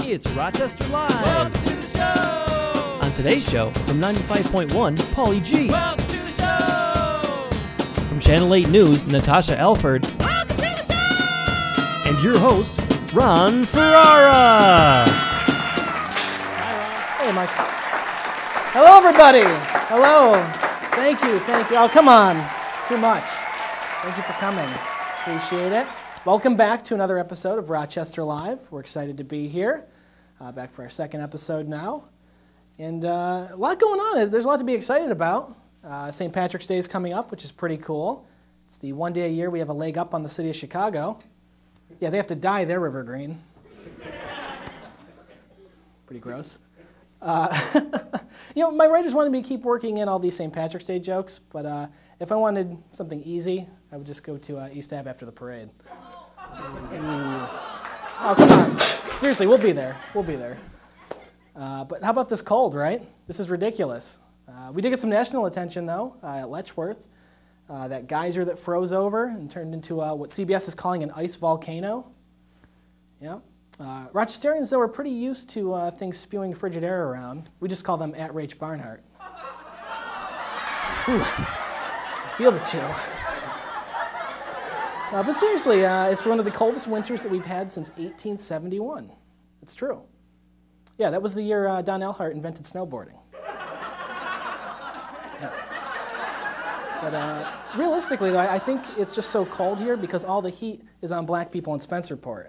Hey, it's Rochester Live. Welcome to the show. On today's show, from 95.1, Pauly G. Welcome to the show. From Channel 8 News, Natasha Alford. Welcome to the show. And your host, Ron Ferrara. Hey, Mike. Hello, everybody. Hello. Thank you. Oh, come on. Too much. Thank you for coming. Appreciate it. Welcome back to another episode of Rochester Live. We're excited to be here. Back for our second episode now. And a lot going on. There's a lot to be excited about. St. Patrick's Day is coming up, which is pretty cool. It's the one day a year we have a leg up on the city of Chicago. Yeah, they have to dye their river green. It's pretty gross. My writers wanted me to keep working in all these St. Patrick's Day jokes, but if I wanted something easy, I would just go to East Ave after the parade. Oh, come on. Seriously, we'll be there. But how about this cold, right? This is ridiculous. We did get some national attention, though, at Letchworth. That geyser that froze over and turned into what CBS is calling an ice volcano. Yeah. Rochesterians, though, are pretty used to things spewing frigid air around. We just call them at Rach Barnhart. Ooh, I feel the chill. But seriously, it's one of the coldest winters that we've had since 1871. It's true. Yeah, that was the year Don Elhart invented snowboarding. Yeah. But realistically, though, I think it's just so cold here because all the heat is on black people in Spencerport.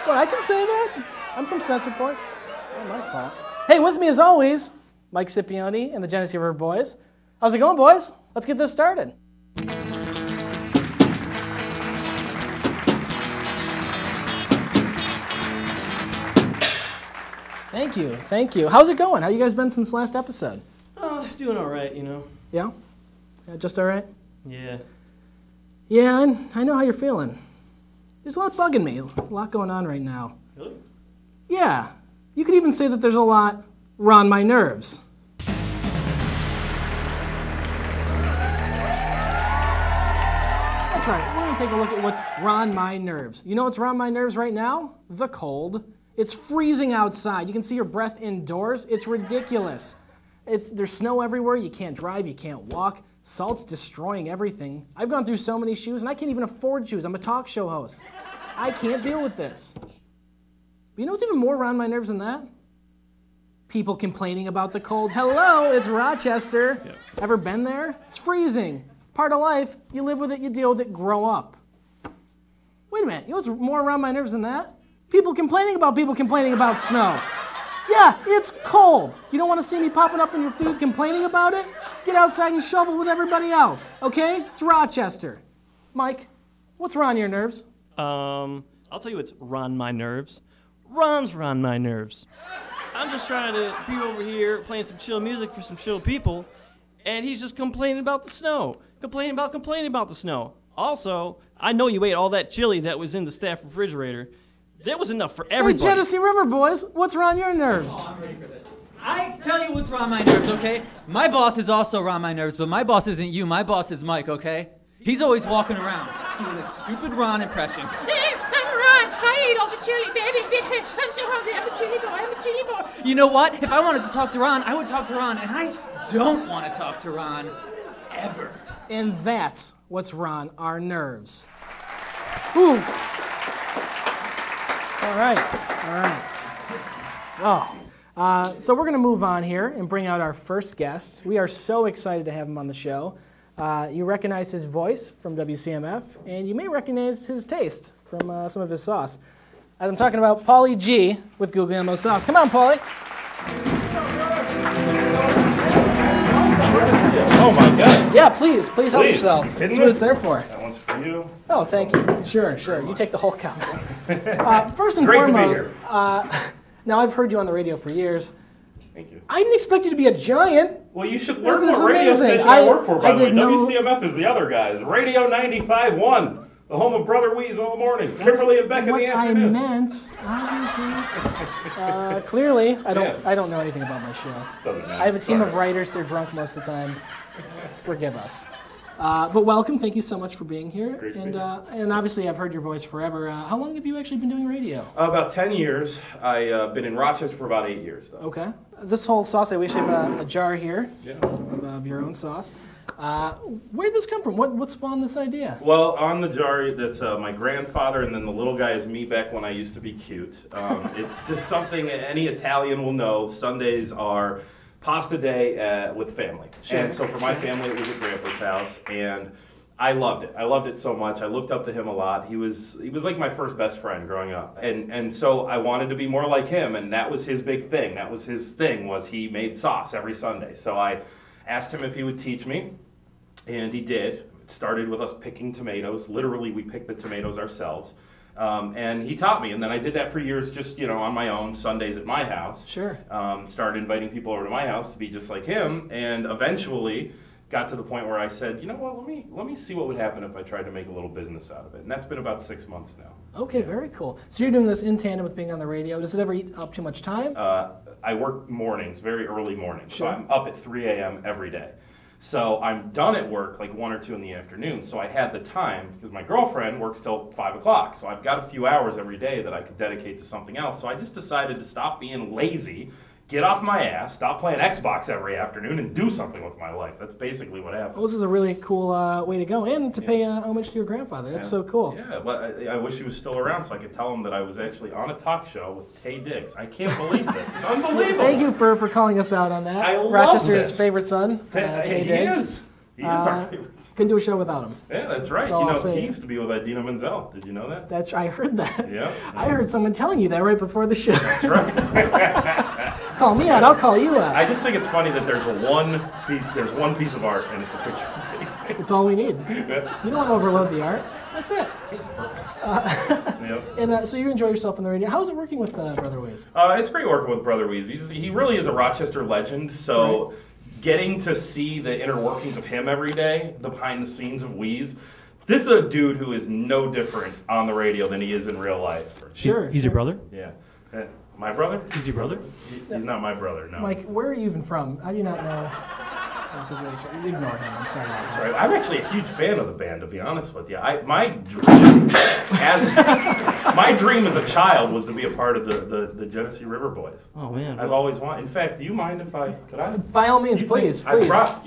Well, I can say that. I'm from Spencerport. Not my fault. Hey, with me as always, Mike Scipioni and the Genesee River Boys. How's it going, boys? Let's get this started. Thank you. How's it going? How you guys been since last episode? Oh, doing all right, you know. Yeah? Just all right? Yeah. Yeah, I know how you're feeling. There's a lot bugging me, a lot going on right now. Really? Yeah. You could even say that there's a lot on my nerves. That's right. We're going to take a look at what's on my nerves. You know what's on my nerves right now? The cold. It's freezing outside. You can see your breath indoors. It's ridiculous. There's snow everywhere. You can't drive. You can't walk. Salt's destroying everything. I've gone through so many shoes, and I can't even afford shoes. I'm a talk show host. I can't deal with this. But you know what's even more around my nerves than that? People complaining about the cold. Hello, it's Rochester. Yep. Ever been there? It's freezing. Part of life. You live with it, you deal with it, grow up. Wait a minute. You know what's more around my nerves than that? People complaining about snow. Yeah, it's cold. You don't want to see me popping up in your feed complaining about it? Get outside and shovel with everybody else, okay? It's Rochester. Mike, what's on your nerves? I'll tell you what's on my nerves. Ron's on my nerves. I'm just trying to be over here playing some chill music for some chill people, and he's just complaining about the snow. Complaining about the snow. Also, I know you ate all that chili that was in the staff refrigerator. There was enough for everybody. Hey, Genesee River Boys, what's on your nerves? Oh, I'm ready for this. I tell you what's on my nerves, okay? My boss is also on my nerves, but my boss isn't you. My boss is Mike, okay? He's always walking around doing a stupid Ron impression. I'm Ron. I ate all the chili, baby. I'm so hungry. I'm a chili boy. You know what? If I wanted to talk to Ron, I would talk to Ron, and I don't want to talk to Ron ever. And that's what's on our nerves. Ooh. All right. So we're going to move on here and bring out our first guest. We are so excited to have him on the show. You recognize his voice from WCMF, and you may recognize his taste from some of his sauce. I'm talking about Pauly G with Guglielmo sauce. Come on, Pauly. Oh my God. Yeah, please help yourself. That's what it's there for. That one's for you. Oh, thank you. Sure. You take the whole cup. First and Great foremost, to be here. now I've heard you on the radio for years. Thank you. I didn't expect you to be a giant. Well, you should learn This is what radio amazing. station I work for, by the way. didn't know- WCMF is the other guys. Radio 95.1, the home of Brother Weasel in the morning. Kimberly and Beck in the afternoon. What I meant, obviously. Clearly, I don't know anything about my show. Doesn't matter. I have a team Sorry. of writers. They're drunk most of the time. Forgive us. But welcome. Thank you so much for being here. It's great to be here. And obviously, I've heard your voice forever. How long have you actually been doing radio? About 10 years. I've been in Rochester for about 8 years, though. Okay. This whole sauce, we actually have a jar here Yeah. of your own sauce. Where did this come from? What spawned this idea? Well, on the jar, that's my grandfather, and then the little guy is me back when I used to be cute. It's just something any Italian will know. Sundays are pasta day with family. Sure. And so for my family, it was at Grandpa's house, and I loved it. I loved it so much. I looked up to him a lot. He was like my first best friend growing up. And so I wanted to be more like him, and that was his big thing. That was his thing, was he made sauce every Sunday. So I asked him if he would teach me, and he did. It started with us picking tomatoes. Literally, we picked the tomatoes ourselves. And he taught me, and then I did that for years just, on my own, Sundays at my house. Sure. Started inviting people over to my house to be just like him, and eventually got to the point where I said, you know what, let me see what would happen if I tried to make a little business out of it. And that's been about 6 months now. Okay, very cool. So you're doing this in tandem with being on the radio. Does it ever eat up too much time? I work mornings, very early mornings. Sure. So I'm up at 3 a.m. every day. So I'm done at work like 1 or 2 in the afternoon. So I had the time, because my girlfriend works till 5 o'clock. So I've got a few hours every day that I could dedicate to something else. So I just decided to stop being lazy, get off my ass, stop playing Xbox every afternoon, and do something with my life. That's basically what happened. Well, this is a really cool way to go, and to pay homage to your grandfather. That's so cool. Yeah, but I wish he was still around so I could tell him that I was actually on a talk show with Tay Diggs. I can't believe this. It's unbelievable. Thank you for calling us out on that. I love Rochester's this. favorite son, Tay Diggs. He is our favorite son. Couldn't do a show without him. Yeah, that's right. That's all I'll say. He used to be with Idina Menzel. Did you know that? I heard that. Yeah. I heard someone telling you that right before the show. That's right. Call me out, I'll call you out. I just think it's funny that there's one piece of art, and it's a picture of Tay Diggs. It's all we need. You don't want to overload the art. That's it. He's perfect. Yep. And so you enjoy yourself on the radio. How is it working with Brother Wiz? It's great working with Brother Weeze. He really is a Rochester legend, so getting to see the inner workings of him every day, the behind the scenes of Weeze, this is a dude who is no different on the radio than he is in real life. Sure. He's your brother? Yeah. My brother? He's your brother? He's not my brother, no. Mike, where are you even from? How do you not know that situation? Ignore him. I'm sorry about that. Right. I'm actually a huge fan of the band, to be honest with you. My dream as a child was to be a part of the Genesee River Boys. Oh, man. I've always wanted. In fact, do you mind if could I? By all means, please. Myself.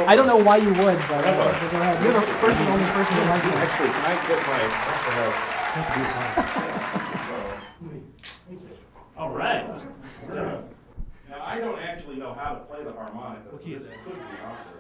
I don't know why you would, but go Never. ahead. You're the first and only person to like it. Actually, can I get my? All right. Now, I don't actually know how to play the harmonica, so Okay. this could be awkward.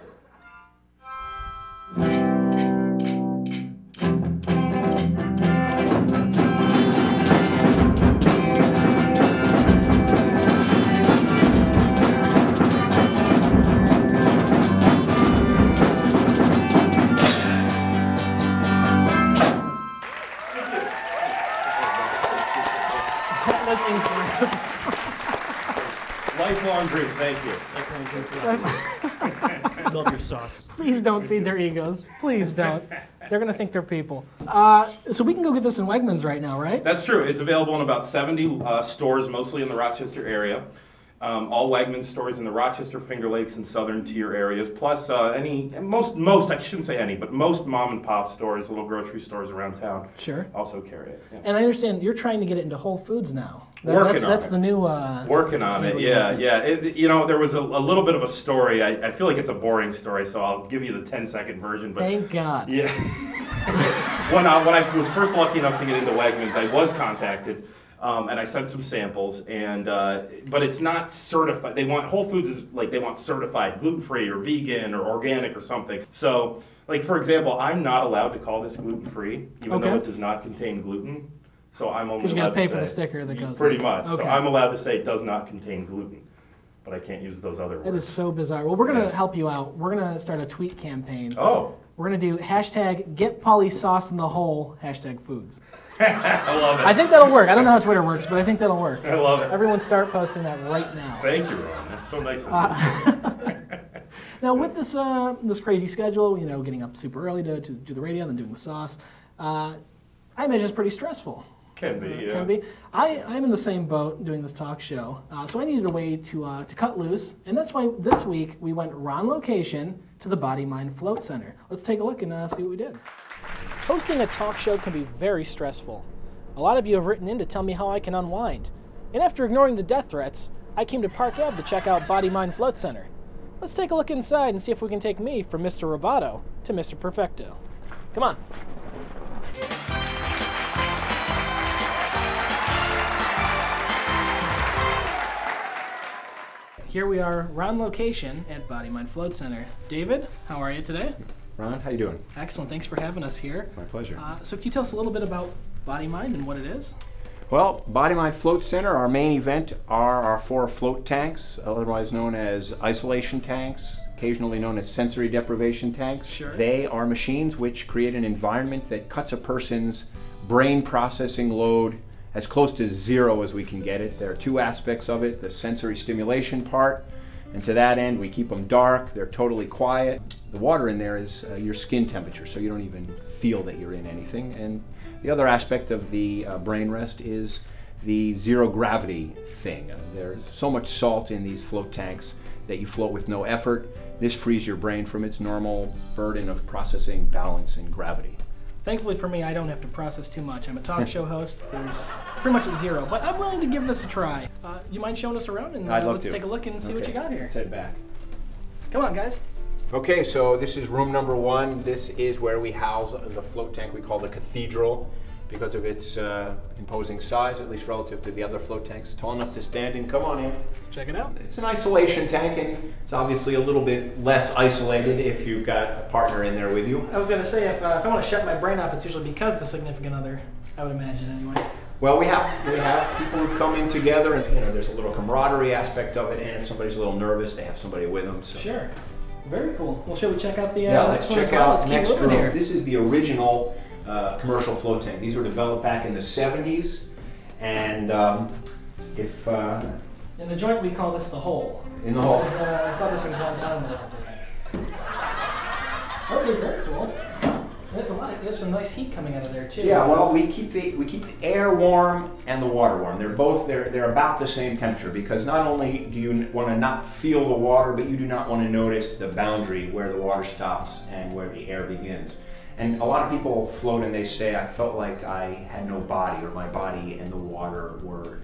That's incredible. Lifelong dream, thank you. Love your sauce. Please don't feed their egos. Please don't. They're going to think they're people. So we can go get this in Wegmans right now, right? That's true. It's available in about 70 stores, mostly in the Rochester area. All Wegmans stores in the Rochester, Finger Lakes, and Southern Tier areas, plus most, I shouldn't say any, but most mom and pop stores, little grocery stores around town Sure. also carry it. Yeah. And I understand you're trying to get it into Whole Foods now. That's the new... Working on it, yeah. There was a little bit of a story. I feel like it's a boring story, so I'll give you the 10-second version. But Thank God. yeah. when I was first lucky enough to get into Wegmans, I was contacted. And I sent some samples, but it's not certified. Whole Foods is like they want certified gluten-free or vegan or organic or something. So, like for example, I'm not allowed to call this gluten-free, even though it does not contain gluten. So I'm only allowed to say... Because you got to pay for the sticker that goes pretty there. much. Okay. So I'm allowed to say it does not contain gluten, but I can't use those other words. It is so bizarre. Well, we're going to help you out. We're going to start a tweet campaign. Oh. We're going to do hashtag get Pauly sauce in the hole, hashtag foods. I love it. I think that'll work. I don't know how Twitter works, but I think that'll work. I love it. Everyone start posting that right now. Thank you, Ron. That's so nice of you. Now with this this crazy schedule, getting up super early to do the radio, then doing the sauce, I imagine it's pretty stressful. Can be, yeah. Can be. I'm in the same boat doing this talk show, so I needed a way to cut loose, and that's why this week we went on location to the Body Mind Float Center. Let's take a look and see what we did. Hosting a talk show can be very stressful. A lot of you have written in to tell me how I can unwind, and after ignoring the death threats, I came to Park Ave to check out Body Mind Float Center. Let's take a look inside and see if we can take me from Mr. Roboto to Mr. Perfecto. Come on. Here we are, on location at Body Mind Float Center. David, how are you today? Ron, how you doing? Excellent, thanks for having us here. My pleasure. So can you tell us a little bit about Body Mind and what it is? Well, Body Mind Float Center, our main event are our 4 float tanks, otherwise known as isolation tanks, occasionally known as sensory deprivation tanks. Sure. They are machines which create an environment that cuts a person's brain processing load as close to 0 as we can get it. There are 2 aspects of it, the sensory stimulation part, and to that end we keep them dark, they're totally quiet. The water in there is your skin temperature, so you don't even feel that you're in anything. And the other aspect of the brain rest is the 0 gravity thing. There's so much salt in these float tanks that you float with no effort. This frees your brain from its normal burden of processing balance and gravity. Thankfully for me, I don't have to process too much. I'm a talk show host. There's pretty much a 0, but I'm willing to give this a try. Do you mind showing us around? And I'd love let's to. take a look and see what you got here. Let's head back. Come on, guys. Okay, so this is room number 1. This is where we house the float tank we call the Cathedral because of its imposing size, at least relative to the other float tanks. Tall enough to stand in. Come on in. Let's check it out. It's an isolation tank, and it's obviously a little bit less isolated if you've got a partner in there with you. I was going to say, if I want to shut my brain off, it's usually because of the significant other, I would imagine anyway. Well, we have people who come in together, and there's a little camaraderie aspect of it, and if somebody's a little nervous, they have somebody with them. So. Sure. Very cool. Well, shall we check out the let's next one as check well? out Let's keep next moving room. here. This is the original commercial float tank. These were developed back in the 70s, and if In the joint, we call this the hole. in the hole. This is, I saw this in Guantanamo. Okay, very cool. There's some nice heat coming out of there too. Yeah, well, we keep the air warm and the water warm. They're about the same temperature because not only do you want to not feel the water, but you do not want to notice the boundary where the water stops and where the air begins. And a lot of people float and they say, I felt like I had no body, or my body and the water were,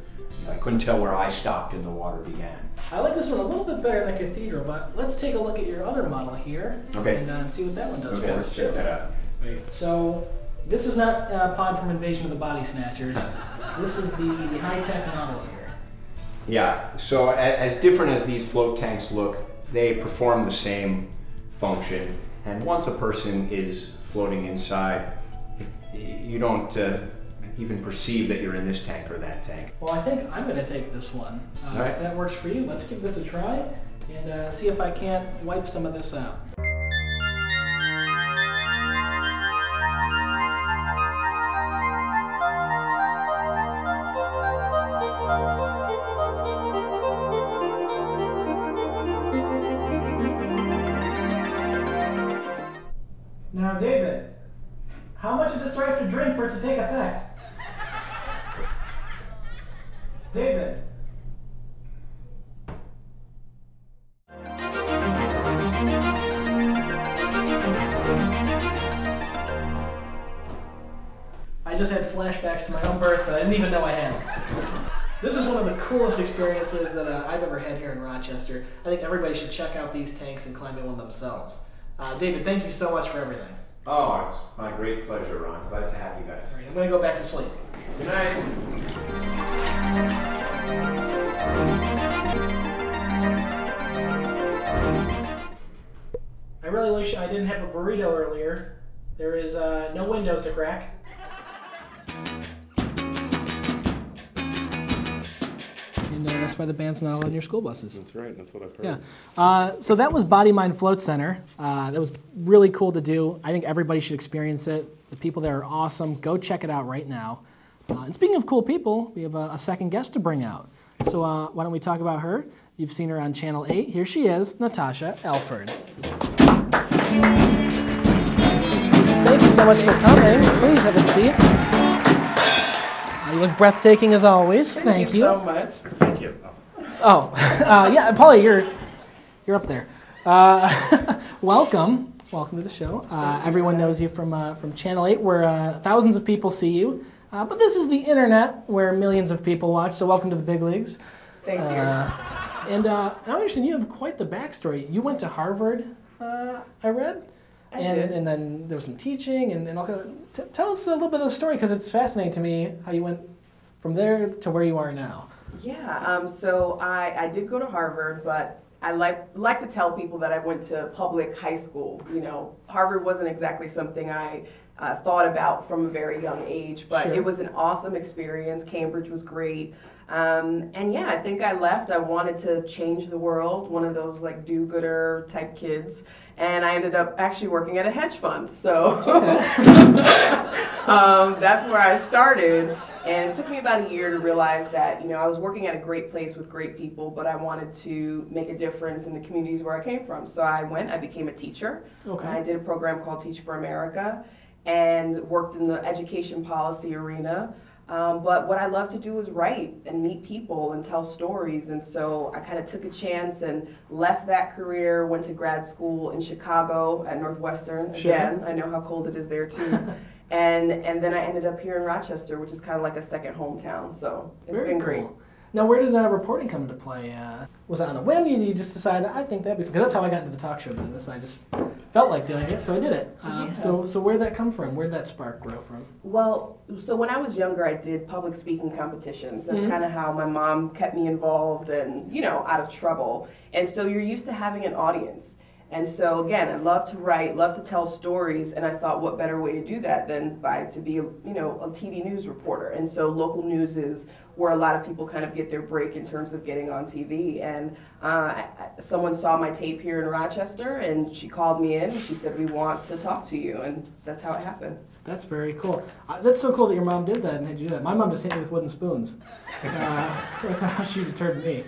I couldn't tell where I stopped and the water began. I like this one a little bit better than Cathedral, but let's take a look at your other model here. Okay. And see what that one does for Okay, us. let's check that out. So, this is not Pod from Invasion of the Body Snatchers. This is the high-tech model here. Yeah, so as different as these float tanks look, they perform the same function. And once a person is floating inside, you don't even perceive that you're in this tank or that tank. Well, I think I'm going to take this one. Right. If that works for you, let's give this a try and see if I can't wipe some of this out. Now, David, how much of this do I have to drink for it to take effect? David. I just had flashbacks to my own birth that I didn't even know I had. This is one of the coolest experiences that I've ever had here in Rochester. I think everybody should check out these tanks and climb in one themselves. David, thank you so much for everything. Oh, it's my great pleasure, Ron. Glad to have you guys. All right, I'm going to go back to sleep. Good night. I really wish I didn't have a burrito earlier. There is no windows to crack. And that's why the band's not allowed in your school buses. That's right. That's what I've heard. Yeah. So that was Body Mind Float Center. That was really cool to do. I think everybody should experience it. The people there are awesome. Go check it out right now. And speaking of cool people, we have a second guest to bring out. So why don't we talk about her? You've seen her on Channel 8. Here she is, Natasha Alford. Thank you so much for coming. Please have a seat. You look breathtaking as always. Thank you. so much. Thank you. Oh, yeah, Pauly, you're up there. Welcome to the show. Everyone knows you from Channel 8, where thousands of people see you. But this is the internet, where millions of people watch. So welcome to the big leagues. Thank you. And I understand you have quite the backstory. You went to Harvard, I read. I did. And then there was some teaching and all. Tell us a little bit of the story, because it's fascinating to me how you went from there to where you are now. Yeah, so I did go to Harvard, but I like to tell people that I went to public high school. You know, Harvard wasn't exactly something I thought about from a very young age, but Sure. It was an awesome experience. Cambridge was great. And yeah, I think I left. I wanted to change the world, one of those like do-gooder type kids. And I ended up actually working at a hedge fund. So that's where I started. And it took me about a year to realize that, you know, I was working at a great place with great people, but I wanted to make a difference in the communities where I came from. So I became a teacher. Okay. I did a program called Teach for America and worked in the education policy arena. But what I love to do is write and meet people and tell stories. And so I kind of took a chance and left that career, went to grad school in Chicago at Northwestern. Sure. Again, I know how cold it is there too. and then I ended up here in Rochester, which is kind of like a second hometown. So it's Very been cool. great. Now, where did reporting come into play? Was it on a whim? Or did you just decide, I think that'd be fun? Because that's how I got into the talk show business. I just felt like doing it, so I did it. So where'd that come from? Where'd that spark grow from? Well, so when I was younger, I did public speaking competitions. That's kind of how my mom kept me involved and, you know, out of trouble. And so you're used to having an audience. And so again, I love to write, love to tell stories, and I thought what better way to do that than to be, you know, a TV news reporter. And so local news is where a lot of people kind of get their break in terms of getting on TV. And someone saw my tape here in Rochester, and she called me in, and she said, we want to talk to you, and that's how it happened. That's very cool. That's so cool that your mom did that and had you do that. My mom just hit me with wooden spoons. That's how she deterred me.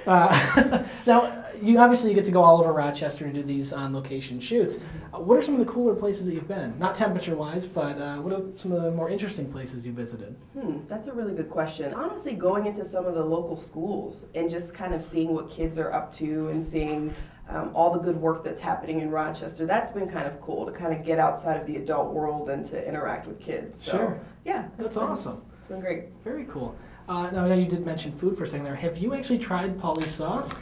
Now, you obviously get to go all over Rochester to do these on-location shoots. What are some of the cooler places that you've been? Not temperature-wise, but what are some of the more interesting places you visited? That's a really good question. Honestly, going into some of the local schools and just kind of seeing what kids are up to and seeing all the good work that's happening in Rochester, that's been kind of cool to kind of get outside of the adult world and to interact with kids. So, Sure. Yeah. That's awesome. It's been great. Very cool. Now, I know you did mention food for a second there. Have you actually tried Pauly's sauce?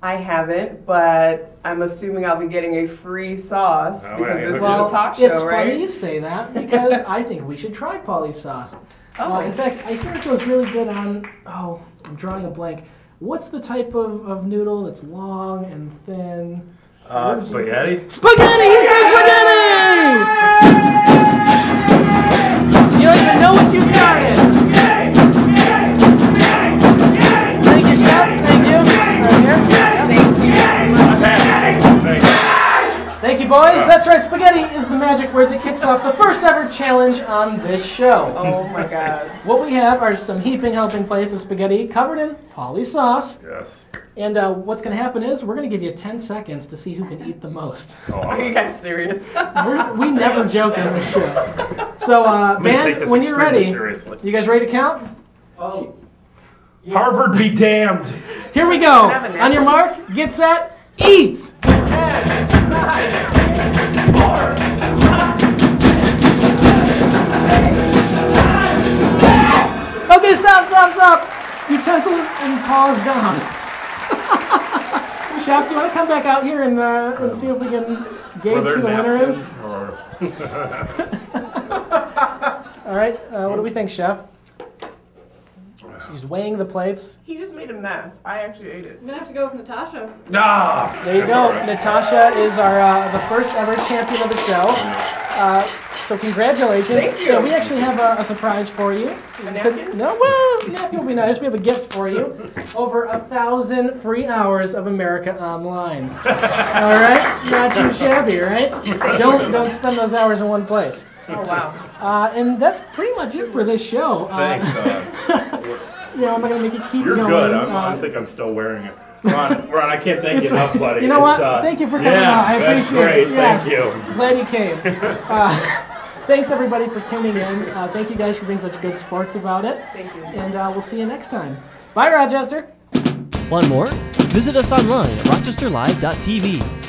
I haven't, but I'm assuming I'll be getting a free sauce because this is a talk show, it's right? funny you say that because I think we should try Pauly's sauce. In fact, I hear it goes really good on, I'm drawing a blank. What's the type of noodle that's long and thin? Spaghetti? Spaghetti! He says spaghetti! You don't even know what you started. Thank you, Chef. Thank you. Right here. Thank you, boys. That's right. Spaghetti is the magic word that kicks off the first ever challenge on this show. Oh my God. What we have are some heaping helping plates of spaghetti covered in Pauly sauce. Yes. And what's going to happen is we're going to give you 10 seconds to see who can eat the most. Are you guys serious? We never joke on this show. So, band, when you're ready, you guys ready to count? Oh. Yes. Harvard be damned. Here we go. On your mark, get set, eat. 10, 9, 8, 4, 5, 6, 7, 8. Okay, stop. Utensils and paws down. Chef, do you want to come back out here and see if we can gauge who the winner is? All right, what do we think, Chef? She's weighing the plates. He just made a mess. I actually ate it. I'm gonna have to go with Natasha. There you go. Natasha is our the first ever champion of the show. So congratulations. Thank you. Yeah, we actually have a surprise for you. A napkin? No, well, napkin will be nice. We have a gift for you. Over 1,000 free hours of America Online. All right, not too shabby, right? Don't spend those hours in one place. Oh wow. And that's pretty much it for this show. Thanks. I'm not gonna make you keep You're going. good. I think I'm still wearing it. Ron, I can't thank you enough, buddy. You know what? Thank you for coming out. I appreciate great. it. Yes. Thank you. Glad you came. Thanks, everybody, for tuning in. Thank you guys for being such good sports about it. Thank you. And we'll see you next time. Bye, Rochester. Want more? Visit us online at rochesterlive.tv.